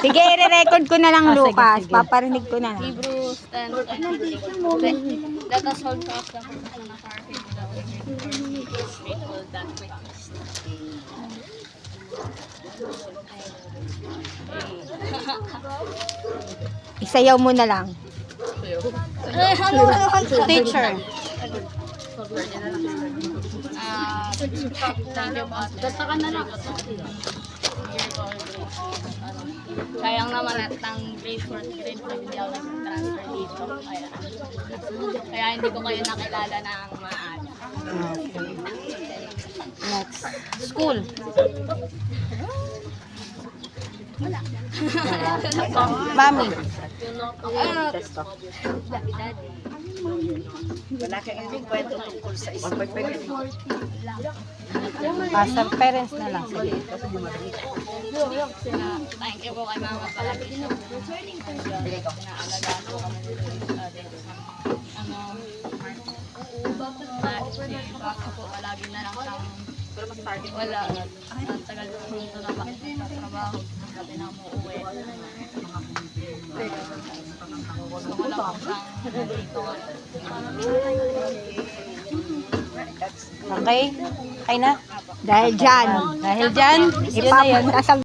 Sige, i-record ko na lang, Lucas. Paparinig ko na lang. Hebrews 10:23. Let us hold fast the profession of our faith without wavering, for he is faithful that witnessed. Isayaw mo na lang. Teacher. Thank you, Pastor. Basta ka na lang. Sayang naman at ang grade 4 hindi ako nag-transfer dito. Kaya hindi ko kayo nakilala ng maaga. Next. School. Mami. Wala kang ibig kwento tungkol sa isang Sa parents na lang. Sige. Thank you po kay Mama palagi siya. Pinaalagaan ko kami nito si Baka po palagi na lang siyang wala. Ang tagal po nito na sa trabaho. Sabi na umuwi. So wala ko siyang dito. Okay? Okay na? Dahil dyan. Dahil dyan,